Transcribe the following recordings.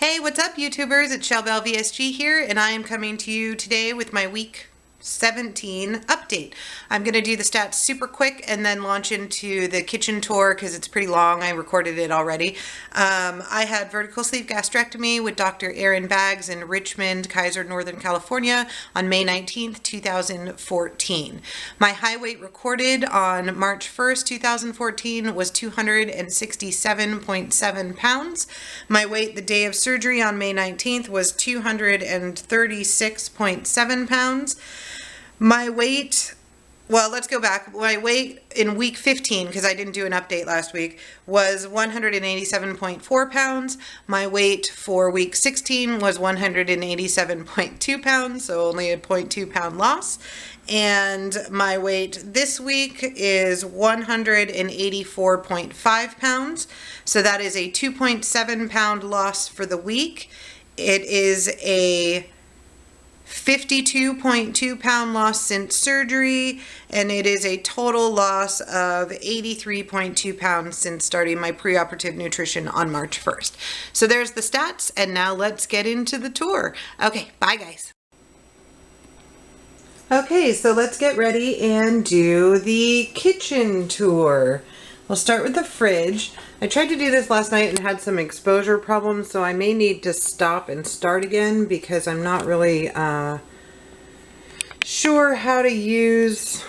Hey, what's up, YouTubers? It's Shellbell VSG here, and I am coming to you today with my week 17 update. I'm going to do the stats super quick and then launch into the kitchen tour because it's pretty long. I recorded it already. I had vertical sleeve gastrectomy with Dr. Aaron Baggs in Richmond, Kaiser, Northern California on May 19th, 2014. My high weight recorded on March 1st, 2014 was 267.7 pounds. My weight the day of surgery on May 19th was 236.7 pounds. My weight, well, let's go back. My weight in week 15, because I didn't do an update last week, was 187.4 pounds. My weight for week 16 was 187.2 pounds, so only a 0.2 pound loss. And my weight this week is 184.5 pounds. So that is a 2.7 pound loss for the week. It is a 52.2 pound loss since surgery, and it is a total loss of 83.2 pounds since starting my preoperative nutrition on March 1st. So there's the stats, and now let's get into the tour. Okay, bye guys. Okay, so let's get ready and do the kitchen tour. We'll start with the fridge. I tried to do this last night and had some exposure problems, so I may need to stop and start again because I'm not really sure how to use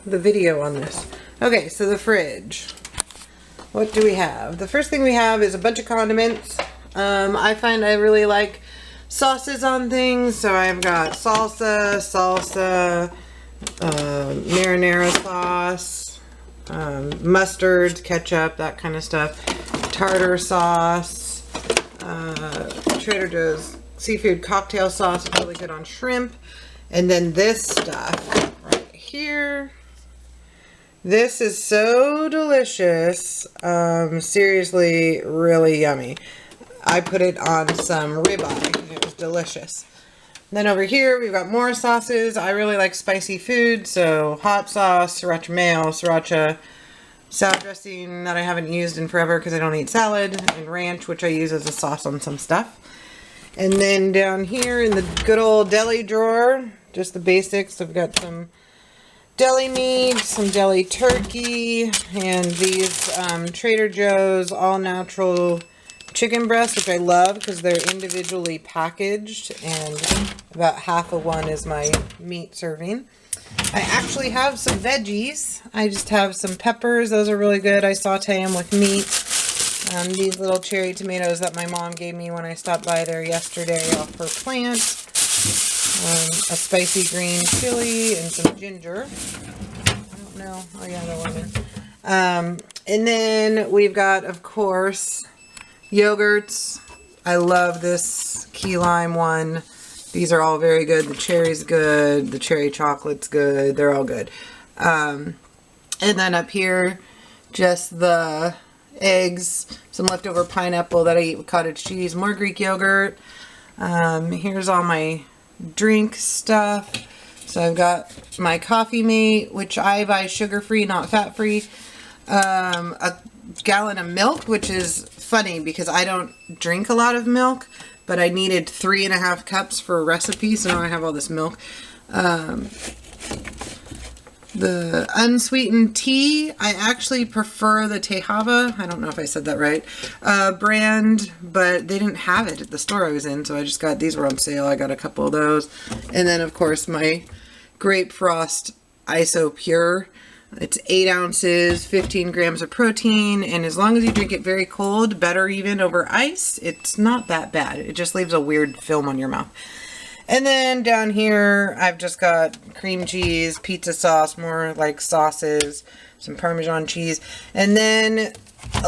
the video on this. Okay, so the fridge. What do we have? The first thing we have is a bunch of condiments. I find I really like sauces on things, so I've got salsa, marinara sauce, mustard, ketchup, that kind of stuff, tartar sauce, Trader Joe's seafood cocktail sauce is really good on shrimp, and then this stuff right here. This is so delicious, seriously really yummy. I put it on some ribeye and it was delicious. Then over here we've got more sauces. I really like spicy food, so hot sauce, sriracha mayo, sriracha salad dressing that I haven't used in forever because I don't eat salad, and ranch, which I use as a sauce on some stuff. And then down here in the good old deli drawer, just the basics. I've got some deli meat, some deli turkey, and these Trader Joe's all natural chicken breasts, which I love because they're individually packaged, and about half of one is my meat serving. I actually have some veggies. I just have some peppers. Those are really good. I saute them with meat. These little cherry tomatoes that my mom gave me when I stopped by there yesterday off her plant. A spicy green chili and some ginger. I don't know. Oh yeah, the lemon. And then we've got, of course, yogurts. I love this key lime one. These are all very good. The cherry's good. The cherry chocolate's good. They're all good. And then up here, just the eggs, some leftover pineapple that I eat with cottage cheese, more Greek yogurt. Here's all my drink stuff. So I've got my Coffee Mate, which I buy sugar-free, not fat-free. A gallon of milk, which is funny because I don't drink a lot of milk, but I needed 3.5 cups for a recipe, so now I have all this milk. The unsweetened tea, I actually prefer the Tejava, I don't know if I said that right, brand, but they didn't have it at the store I was in, so I just got, these were on sale, I got a couple of those. And then of course my Grape Frost ISO Pure. It's 8 ounces, 15 grams of protein, and as long as you drink it very cold, better even over ice, it's not that bad. It just leaves a weird film on your mouth. And then down here, I've just got cream cheese, pizza sauce, more like sauces, some Parmesan cheese, and then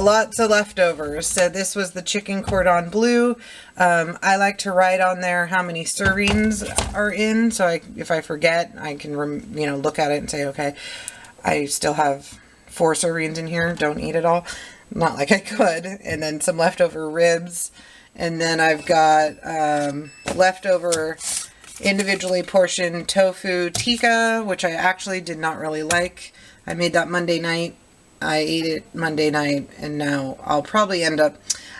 lots of leftovers. So this was the chicken cordon bleu. I like to write on there how many servings are in, so if I forget, I can look at it and say, okay, I still have 4 servings in here. Don't eat it all. Not like I could. And then some leftover ribs. And then I've got leftover individually portioned tofu tikka, which I actually did not really like. I made that Monday night. I ate it Monday night, and now I'll probably end up,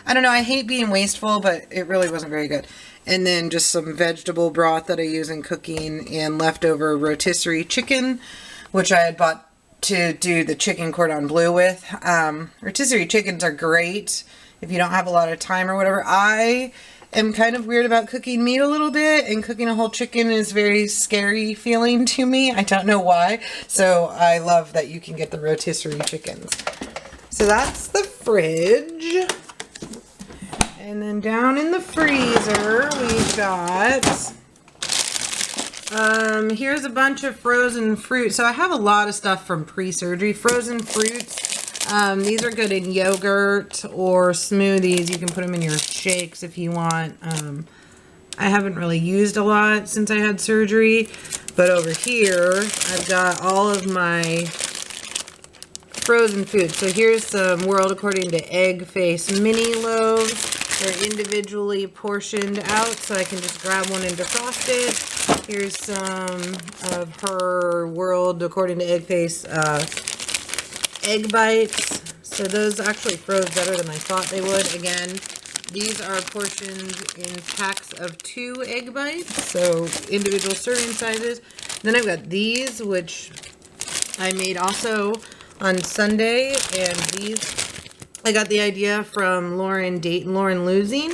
I don't know, I hate being wasteful, but it really wasn't very good. And then just some vegetable broth that I use in cooking, and leftover rotisserie chicken, which I had bought to do the chicken cordon bleu with. Rotisserie chickens are great if you don't have a lot of time or whatever. I am kind of weird about cooking meat a little bit, and cooking a whole chicken is very scary feeling to me. I don't know why. So I love that you can get the rotisserie chickens. So that's the fridge. And then down in the freezer, we've got, here's a bunch of frozen fruit. So I have a lot of stuff from pre-surgery. Frozen fruits. These are good in yogurt or smoothies. You can put them in your shakes if you want. I haven't really used a lot since I had surgery. But over here, I've got all of my frozen food. So here's some World According to Egg Face mini loaves. They're individually portioned out, so I can just grab one and defrost it. Here's some of her World According to Egg Face egg bites. So those actually froze better than I thought they would. Again, these are portioned in packs of 2 egg bites, so individual serving sizes. Then I've got these, which I made also on Sunday, and these I got the idea from Lauren Losing.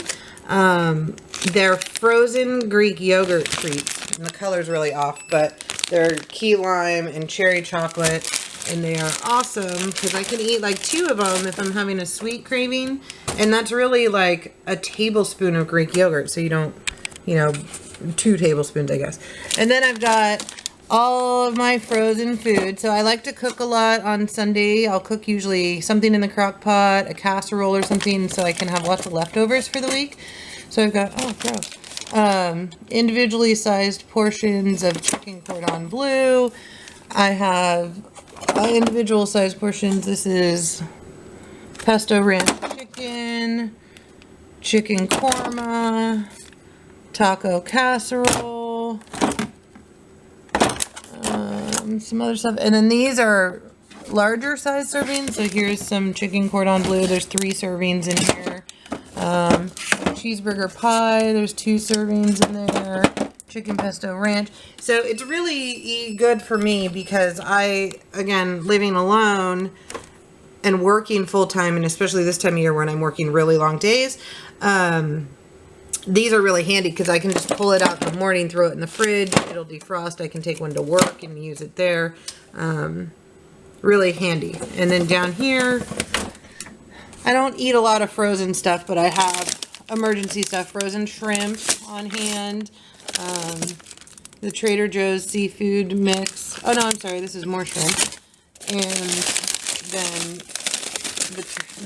They're frozen Greek yogurt treats, and the color's really off, but they're key lime and cherry chocolate, and they are awesome because I can eat like 2 of them if I'm having a sweet craving, and that's really like a tablespoon of Greek yogurt, so you don't, you know, 2 tablespoons, I guess. And then I've got all of my frozen food. So I like to cook a lot on Sunday. I'll cook usually something in the crock pot, a casserole or something, so I can have lots of leftovers for the week. So I've got, oh gross, individually sized portions of chicken cordon bleu. I have individual sized portions. This is pesto ranch chicken, chicken korma, taco casserole, some other stuff, and then these are larger size servings. So here's some chicken cordon bleu. There's 3 servings in here. Cheeseburger pie. There's 2 servings in there. Chicken pesto ranch. So it's really good for me because I, again, living alone and working full time, and especially this time of year when I'm working really long days, these are really handy because I can just pull it out in the morning, throw it in the fridge, it'll defrost. I can take one to work and use it there. Really handy. And then down here, I don't eat a lot of frozen stuff, but I have emergency stuff. Frozen shrimp on hand. The Trader Joe's seafood mix. Oh no, I'm sorry, this is more shrimp. And then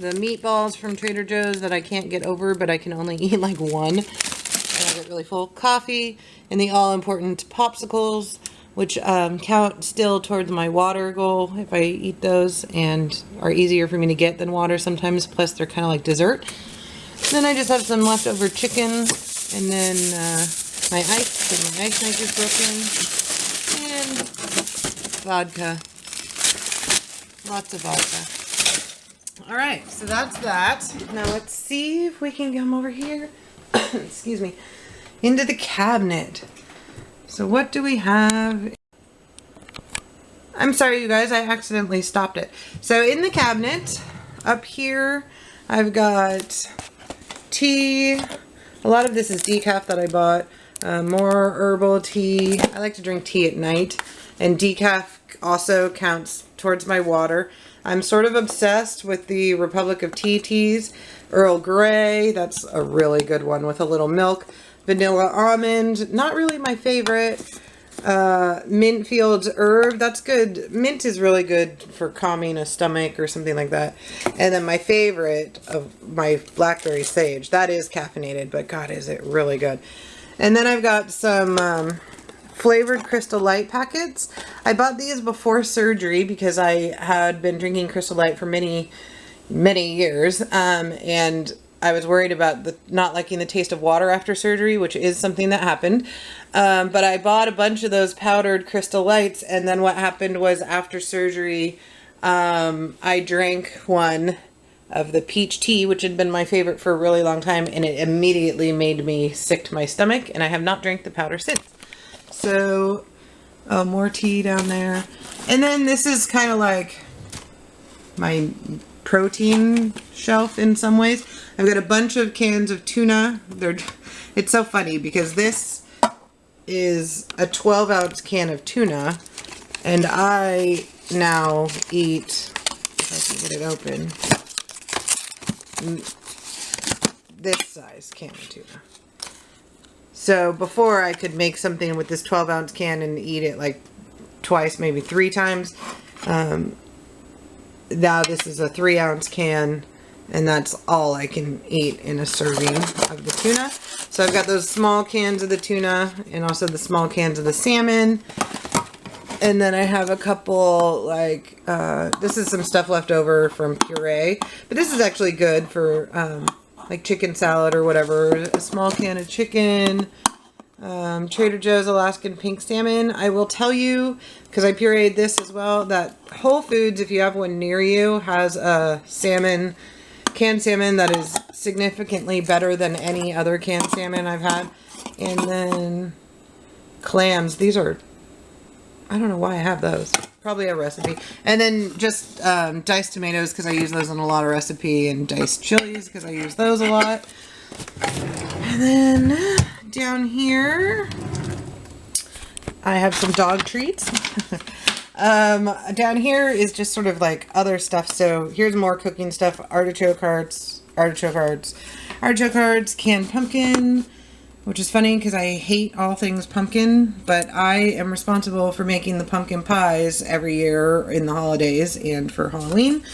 the meatballs from Trader Joe's that I can't get over, but I can only eat like one, and I get really full. Coffee, and the all-important popsicles, which count still towards my water goal if I eat those, and are easier for me to get than water sometimes, plus they're kind of like dessert. Then I just have some leftover chicken, and then my ice, because my ice maker's broken, and vodka. Lots of vodka. All right, so that's that. Now let's see if we can come over here, excuse me, into the cabinet. So what do we have? I'm sorry, you guys, I accidentally stopped it. So in the cabinet, up here, I've got tea. A lot of this is decaf that I bought. More herbal tea. I like to drink tea at night. And decaf also counts towards my water. I'm sort of obsessed with the Republic of Tea teas. Earl Grey, that's a really good one with a little milk. Vanilla almond, not really my favorite. Mint fields herb, that's good. Mint is really good for calming a stomach or something like that. And then my favorite of my blackberry sage, that is caffeinated, but God, is it really good. And then I've got some flavored Crystal Light packets. I bought these before surgery because I had been drinking Crystal Light for many years, and I was worried about not liking the taste of water after surgery, which is something that happened. But I bought a bunch of those powdered Crystal Lights, and then what happened was after surgery, I drank one of the peach tea, which had been my favorite for a really long time, and it immediately made me sick to my stomach, and I have not drank the powder since. So, more tea down there. And then this is kind of like my protein shelf in some ways. I've got a bunch of cans of tuna. It's so funny because this is a 12-ounce can of tuna, and I now eat, if I can get it open, this size can of tuna. So before I could make something with this 12-ounce can and eat it like twice, maybe 3 times. Now this is a 3-ounce can, and that's all I can eat in a serving of the tuna. So I've got those small cans of the tuna and also the small cans of the salmon. And then I have a couple, like, this is some stuff left over from puree. But this is actually good for, like, chicken salad or whatever. A small can of chicken. Trader Joe's Alaskan pink salmon. I will tell you, because I pureed this as well, that Whole Foods, if you have one near you, has a salmon, canned salmon that is significantly better than any other canned salmon I've had. And then clams. These are, I don't know why I have those. Probably a recipe. And then just diced tomatoes, because I use those in a lot of recipe, and diced chilies because I use those a lot. And then down here I have some dog treats. Down here is just sort of like other stuff. So here's more cooking stuff. Artichoke hearts, canned pumpkin, which is funny because I hate all things pumpkin, but I am responsible for making the pumpkin pies every year in the holidays and for Halloween.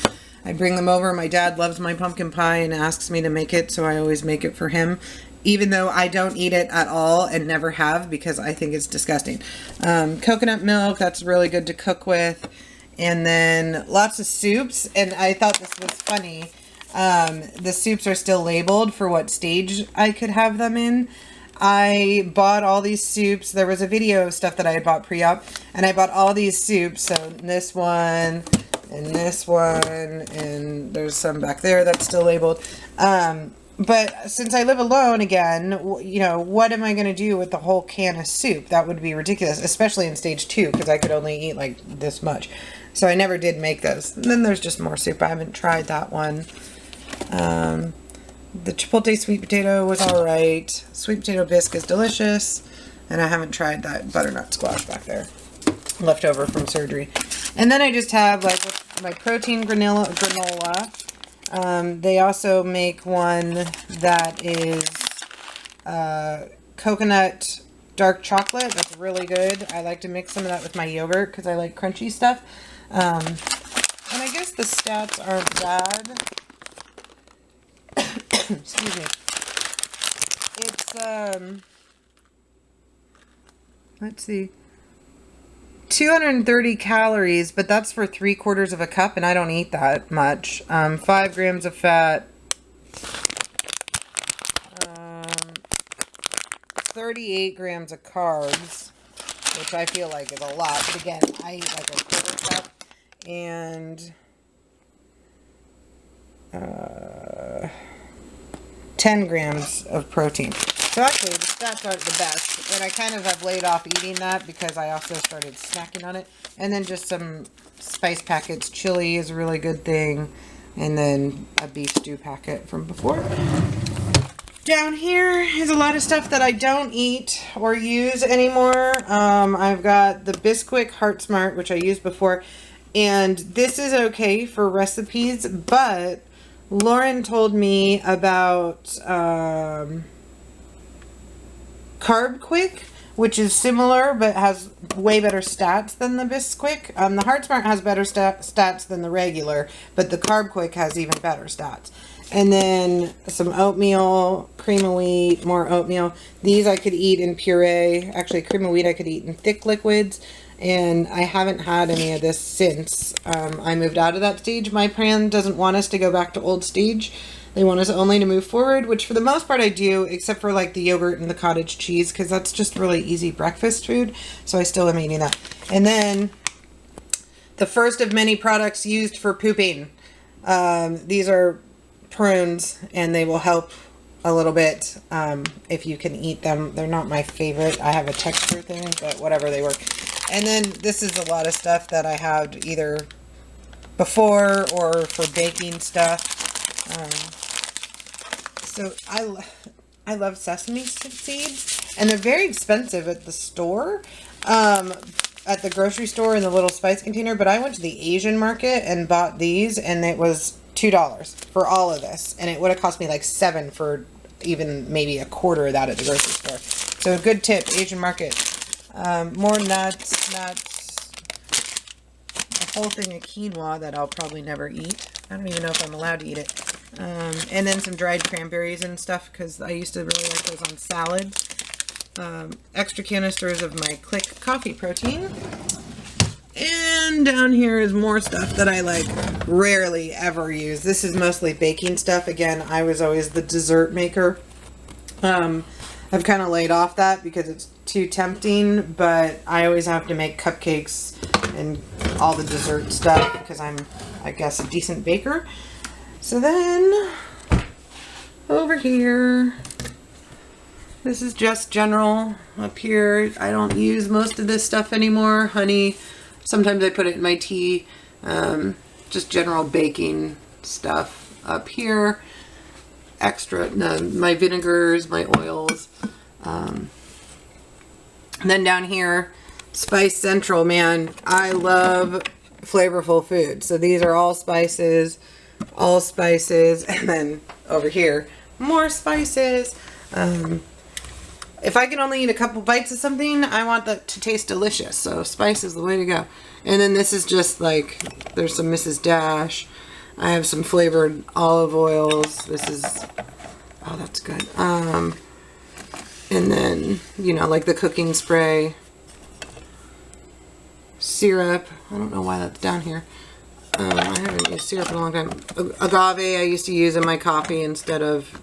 I bring them over. My dad loves my pumpkin pie and asks me to make it, so I always make it for him, even though I don't eat it at all and never have because I think it's disgusting. Coconut milk, that's really good to cook with. And then lots of soups, and I thought this was funny. The soups are still labeled for what stage I could have them in. I bought all these soups. There was a video of stuff that I had bought pre-op, and I bought all these soups. So this one, and this one, and there's some back there that's still labeled. But since I live alone again, you know, what am I going to do with the whole can of soup? That would be ridiculous, especially in stage 2, because I could only eat like this much. So I never did make those. And then there's just more soup. I haven't tried that one. The chipotle sweet potato was alright. Sweet potato bisque is delicious. And I haven't tried that butternut squash back there, left over from surgery. And then I just have like my protein granola. They also make one that is coconut dark chocolate. That's really good. I like to mix some of that with my yogurt because I like crunchy stuff. And I guess the stats aren't bad. Excuse me. It's, let's see, 230 calories, but that's for 3/4 of a cup, and I don't eat that much. 5 grams of fat, 38 grams of carbs, which I feel like is a lot, but again, I eat like a 1/4 cup, and 10 grams of protein. So actually, the stats aren't the best, and I kind of have laid off eating that because I also started snacking on it. And then just some spice packets. Chili is a really good thing, and then a beef stew packet from before. Down here is a lot of stuff that I don't eat or use anymore. I've got the Bisquick Heart Smart, which I used before, and this is okay for recipes, but Lauren told me about Carb Quick, which is similar but has way better stats than the Bisquick. The Heart Smart has better stats than the regular, but the Carb Quick has even better stats. And then some oatmeal, cream of wheat, more oatmeal. These I could eat in puree. Actually, cream of wheat I could eat in thick liquids. And I haven't had any of this since I moved out of that stage. My plan doesn't want us to go back to old stage. They want us only to move forward, which for the most part I do, except for like the yogurt and the cottage cheese, because that's just really easy breakfast food. So I still am eating that. And then the first of many products used for pooping. These are prunes, and they will help a little bit if you can eat them. They're not my favorite. I have a texture thing, but whatever, they work. And then this is a lot of stuff that I have either before or for baking stuff. So I love sesame seeds, and they're very expensive at the store, at the grocery store in the little spice container. But I went to the Asian market and bought these, and it was $2 for all of this, and it would have cost me like $7 for even maybe a quarter of that at the grocery store. So a good tip, Asian market. More nuts, a whole thing of quinoa that I'll probably never eat. I don't even know if I'm allowed to eat it. And then some dried cranberries and stuff, because I used to really like those on salad. Extra canisters of my Click coffee protein. And down here is more stuff that I like rarely ever use. This is mostly baking stuff. Again, I was always the dessert maker. I've kind of laid off that because it's too tempting, but I always have to make cupcakes and all the dessert stuff because I'm, I guess, a decent baker. So then over here, this is just general up here. I don't use most of this stuff anymore. Honey, sometimes I put it in my tea. Just general baking stuff up here. Extra, my vinegars, my oils. And then down here, Spice Central, man, I love flavorful food. So these are all spices. And then over here, more spices. If I can only eat a couple bites of something, I want that to taste delicious. So spice is the way to go. And then this is just like, there's some Mrs. Dash. I have some flavored olive oils. This is, oh, that's good. And then, you know, like the cooking spray. Syrup. I don't know why that's down here. I haven't used syrup in a long time. Agave I used to use in my coffee instead of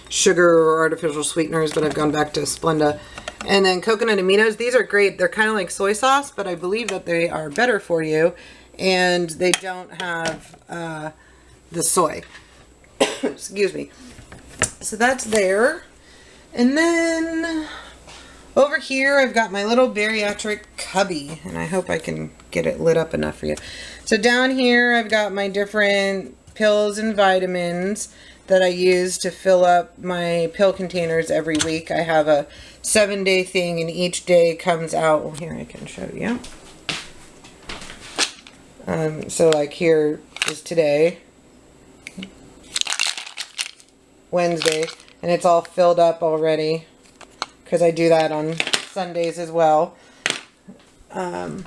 sugar or artificial sweeteners, but I've gone back to Splenda. And then coconut aminos. These are great. They're kind of like soy sauce, but I believe that they are better for you. And they don't have the soy. Excuse me. So that's there. And then over here I've got my little bariatric cubby, and I hope I can get it lit up enough for you. So down here I've got my different pills and vitamins that I use to fill up my pill containers every week. I have a 7-day thing, and each day comes out, well, here I can show you. So like here is today, Wednesday, and it's all filled up already because I do that on Sundays as well. And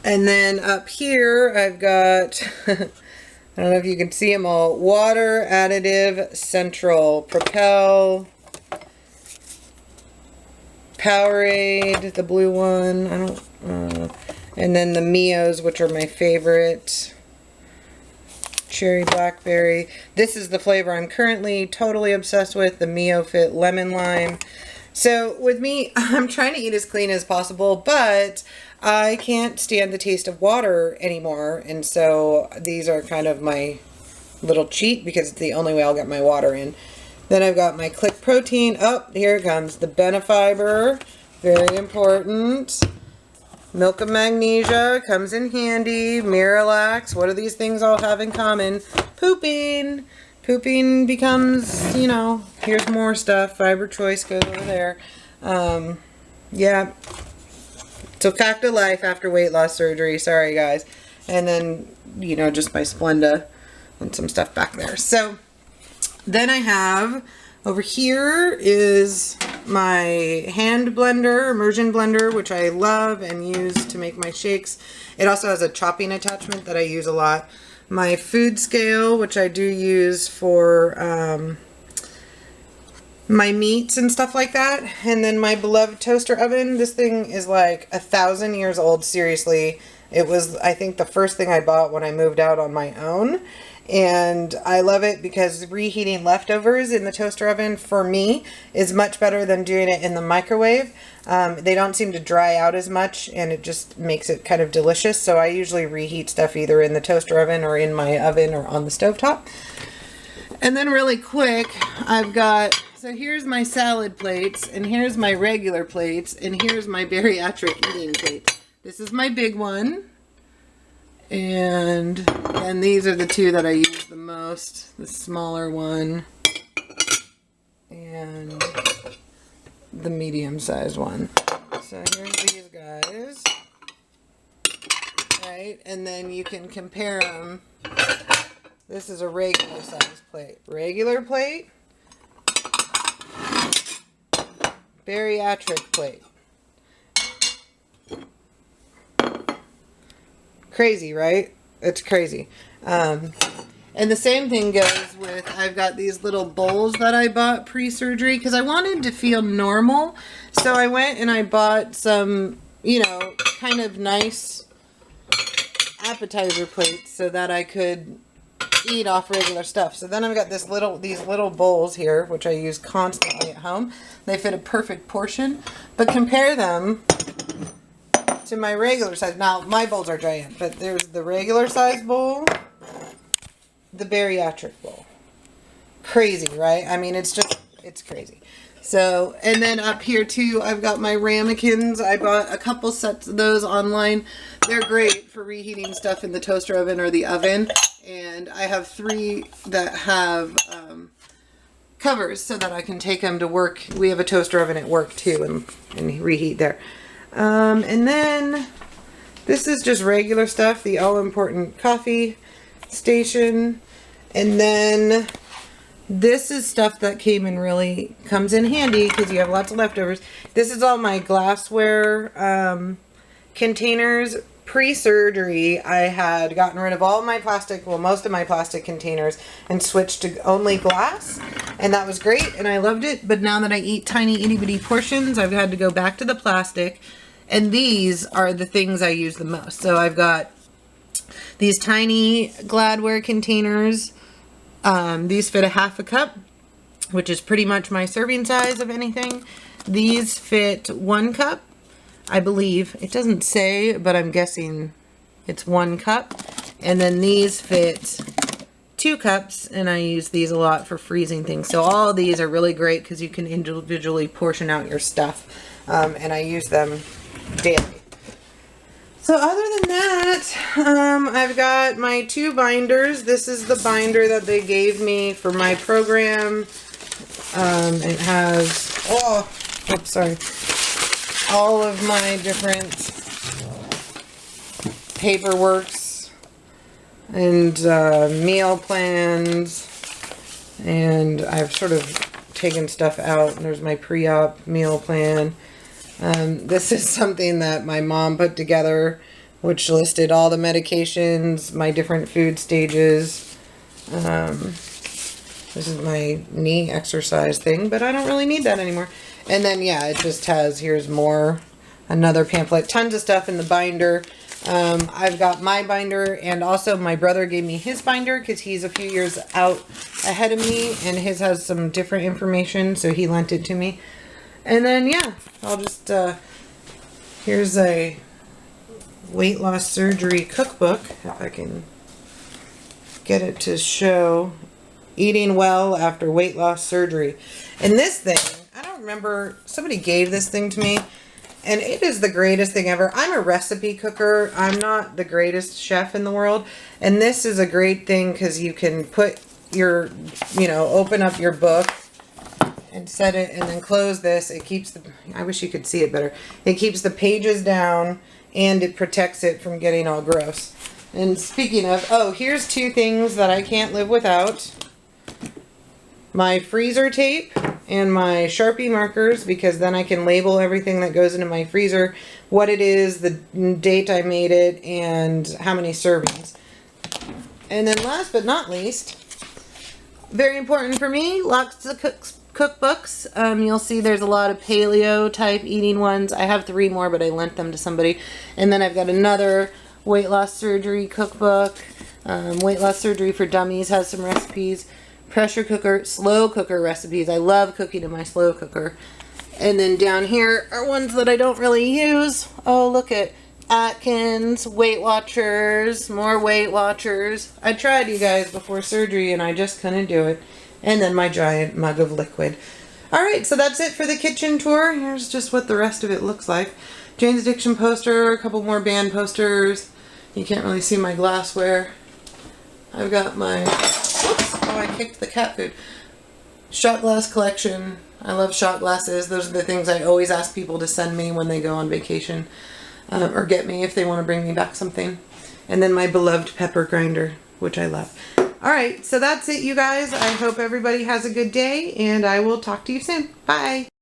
then up here I've got, I don't know if you can see them all, Water Additive Central, Propel, Powerade, the blue one, I don't, and then the Mios, which are my favorite. Cherry blackberry. This is the flavor I'm currently totally obsessed with, the Mio Fit lemon lime. So with me, I'm trying to eat as clean as possible, but I can't stand the taste of water anymore, and so these are kind of my little cheat because it's the only way I'll get my water in. Then I've got my Click protein. Oh, here it comes. The Benefiber, very important. Milk of magnesia comes in handy. Miralax. What do these things all have in common? Pooping. Pooping becomes, you know, here's more stuff. Fiber Choice goes over there. Yeah. It's a fact of life after weight loss surgery. Sorry, guys. And then, you know, just my Splenda and some stuff back there. So then I have over here is my hand blender, immersion blender, which I love and use to make my shakes. It also has a chopping attachment that I use a lot. My food scale, which I do use for my meats and stuff like that. And then my beloved toaster oven. This thing is like 1,000 years old, seriously. It was, I think, the first thing I bought when I moved out on my own. And I love it because reheating leftovers in the toaster oven for me is much better than doing it in the microwave. They don't seem to dry out as much, and it just makes it kind of delicious. So I usually reheat stuff either in the toaster oven or in my oven or on the stovetop. And then really quick, I've got, so here's my salad plates, and here's my regular plates, and here's my bariatric eating plates. This is my big one. And these are the two that I use the most. The smaller one and the medium-sized one. So here's these guys. Right? And then you can compare them. This is a regular size plate. Regular plate. Bariatric plate. Crazy, right? It's crazy. And the same thing goes with, I've got these little bowls that I bought pre-surgery because I wanted to feel normal. So I went and I bought some, you know, kind of nice appetizer plates so that I could eat off regular stuff. So then I've got these little bowls here, which I use constantly at home. They fit a perfect portion, but compare them to my regular size. Now, my bowls are giant, but there's the regular size bowl, the bariatric bowl. Crazy, right? I mean, it's crazy. So, and then up here too, I've got my ramekins. I bought a couple sets of those online. They're great for reheating stuff in the toaster oven or the oven. And I have 3 that have covers so that I can take them to work. We have a toaster oven at work too, and reheat there. And then this is just regular stuff, the all-important coffee station. And then this is stuff that comes in handy because you have lots of leftovers. This is all my glassware containers. Pre-surgery, I had gotten rid of all my plastic, well, most of my plastic containers, and switched to only glass, and that was great, and I loved it. But now that I eat tiny itty-bitty portions, I've had to go back to the plastic, and these are the things I use the most. So I've got these tiny Gladware containers. These fit a half a cup, which is pretty much my serving size of anything. These fit 1 cup. I believe. It doesn't say, but I'm guessing it's 1 cup. And then these fit 2 cups, and I use these a lot for freezing things. So all of these are really great because you can individually portion out your stuff. And I use them daily. So other than that, I've got my 2 binders. This is the binder that they gave me for my program. It has, oops, sorry. All of my different paperworks and meal plans, and I've sort of taken stuff out. There's my pre-op meal plan. This is something that my mom put together, which listed all the medications, my different food stages. This is my knee exercise thing, but I don't really need that anymore. And then, yeah, it just has, here's more, another pamphlet, tons of stuff in the binder. I've got my binder, and also my brother gave me his binder because he's a few years out ahead of me, and his has some different information, so he lent it to me. And then, yeah, I'll just, here's a weight loss surgery cookbook, if I can get it to show. Eating well after weight loss surgery. And this thing, I don't remember, somebody gave this thing to me, and it is the greatest thing ever. I'm a recipe cooker. I'm not the greatest chef in the world, and this is a great thing because you can put your, open up your book and set it, and then close this. It keeps the, I wish you could see it better. It keeps the pages down, and it protects it from getting all gross. And speaking of, here's 2 things that I can't live without. My freezer tape and my Sharpie markers, because then I can label everything that goes into my freezer, what it is, the date I made it, and how many servings. And then last but not least, very important for me, lots of cookbooks. You'll see there's a lot of paleo type eating ones. I have 3 more, but I lent them to somebody. And then I've got another weight loss surgery cookbook. Weight Loss Surgery for Dummies has some recipes. Pressure cooker, slow cooker recipes. I love cooking in my slow cooker. And then down here are ones that I don't really use. Oh, look at Atkins, Weight Watchers, more Weight Watchers. I tried, you guys, before surgery and I just couldn't do it. And then my giant mug of liquid. Alright, so that's it for the kitchen tour. Here's just what the rest of it looks like. Jane's Addiction poster, a couple more band posters. You can't really see my glassware. I've got my, whoops, oh, I kicked the cat food. Shot glass collection. I love shot glasses. Those are the things I always ask people to send me when they go on vacation. Or get me if they want to bring me back something. And then my beloved pepper grinder, which I love. Alright, so that's it, you guys. I hope everybody has a good day, and I will talk to you soon. Bye!